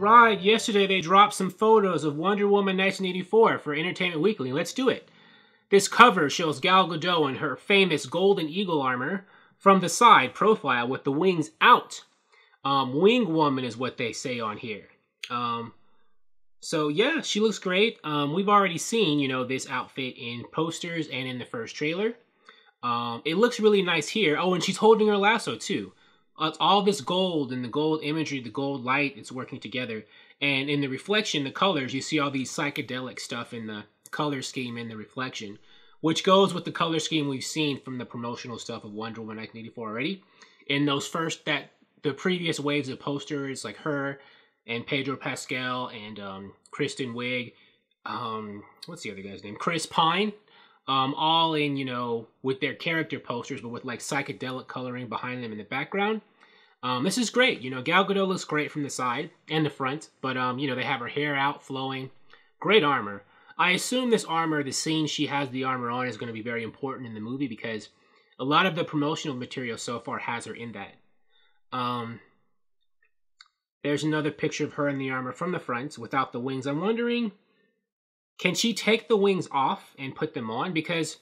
Alright, yesterday they dropped some photos of Wonder Woman 1984 for Entertainment Weekly. Let's do it. This cover shows Gal Gadot in her famous Golden Eagle armor from the side profile with the wings out. Wing Woman is what they say on here. So yeah, she looks great. We've already seen, this outfit in posters and in the first trailer. It looks really nice here. Oh, and she's holding her lasso too. All this gold and the gold imagery, the gold light, it's working together. And in the reflection, the colors, you see all these psychedelic stuff in the color scheme in the reflection, which goes with the color scheme we've seen from the promotional stuff of Wonder Woman 1984 already. In those the previous waves of posters, like her and Pedro Pascal and Kristen Wiig, what's the other guy's name? Chris Pine. All in, with their character posters, but with like psychedelic coloring behind them in the background. This is great. Gal Gadot looks great from the side and the front, but, they have her hair out, flowing. Great armor. I assume this armor, the scene she has the armor on, is going to be very important in the movie because a lot of the promotional material so far has her in that. There's another picture of her in the armor from the front without the wings. I'm wondering, can she take the wings off and put them on? Because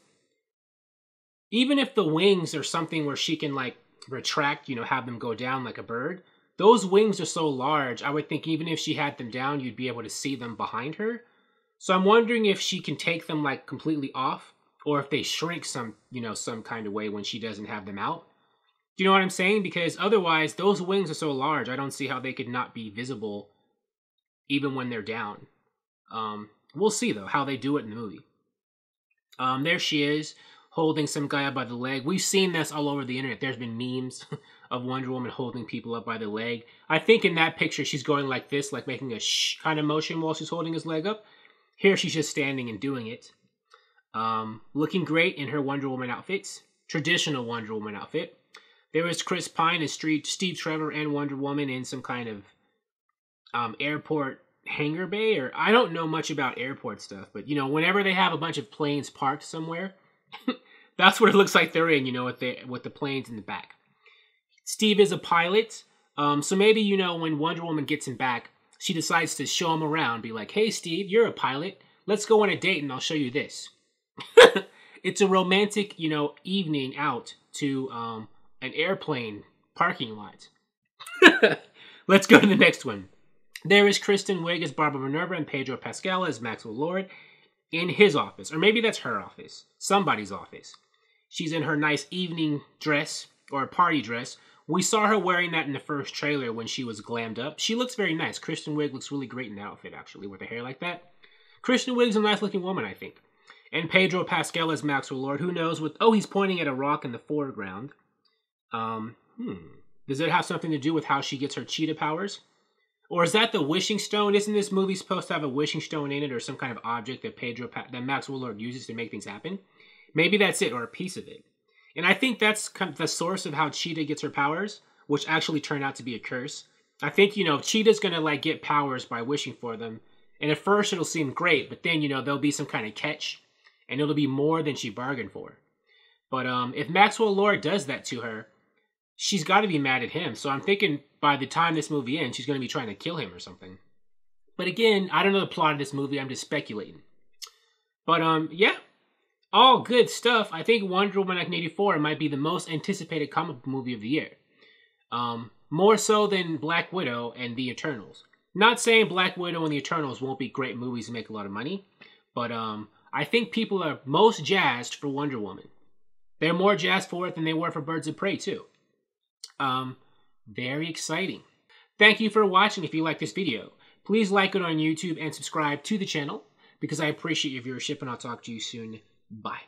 even if the wings are something where she can like retract, have them go down like a bird, those wings are so large, I would think even if she had them down, you'd be able to see them behind her. So I'm wondering if she can take them like completely off, or if they shrink some kind of way when she doesn't have them out. Do you know what I'm saying? Because otherwise, those wings are so large, I don't see how they could not be visible even when they're down. We'll see, though, how they do it in the movie. There she is, holding some guy up by the leg. We've seen this all over the internet. There's been memes of Wonder Woman holding people up by the leg. I think in that picture, she's going like this, like making a shh kind of motion while she's holding his leg up. Here, she's just standing and doing it. Looking great in her Wonder Woman outfits. Traditional Wonder Woman outfit. There is Chris Pine as Steve Trevor and Wonder Woman in some kind of airport hangar bay, or I don't know much about airport stuff, but whenever they have a bunch of planes parked somewhere, that's what it looks like they're in, with the planes in the back. Steve is a pilot, so maybe when Wonder Woman gets him back, she decides to show him around, be like, hey Steve, you're a pilot, let's go on a date and I'll show you this. It's a romantic evening out to an airplane parking lot. Let's go to the next one. There is Kristen Wiig as Barbara Minerva and Pedro Pascal as Maxwell Lord in his office. Or maybe that's her office. Somebody's office. She's in her nice evening dress, or party dress. We saw her wearing that in the first trailer when she was glammed up. She looks very nice. Kristen Wiig looks really great in that outfit, actually, with her hair like that. Kristen Wiig's a nice-looking woman, I think. And Pedro Pascal as Maxwell Lord. Who knows? Oh, he's pointing at a rock in the foreground. Does it have something to do with how she gets her cheetah powers? Or is that the wishing stone? Isn't this movie supposed to have a wishing stone in it, or some kind of object that Maxwell Lord uses to make things happen? Maybe that's it, or a piece of it. And I think that's kind of the source of how Cheetah gets her powers, which actually turned out to be a curse. I think, Cheetah's gonna get powers by wishing for them. And at first it'll seem great, but then, there'll be some kind of catch, and it'll be more than she bargained for. But if Maxwell Lord does that to her, she's got to be mad at him. So I'm thinking by the time this movie ends, she's going to be trying to kill him or something. But again, I don't know the plot of this movie. I'm just speculating. But yeah, all good stuff. I think Wonder Woman 1984 might be the most anticipated comic book movie of the year. More so than Black Widow and The Eternals. Not saying Black Widow and The Eternals won't be great movies and make a lot of money. But I think people are most jazzed for Wonder Woman. They're more jazzed for it than they were for Birds of Prey, too. Very exciting. Thank you for watching. If you like this video, please like it on YouTube and subscribe to the channel because I appreciate your viewership, and I'll talk to you soon. Bye.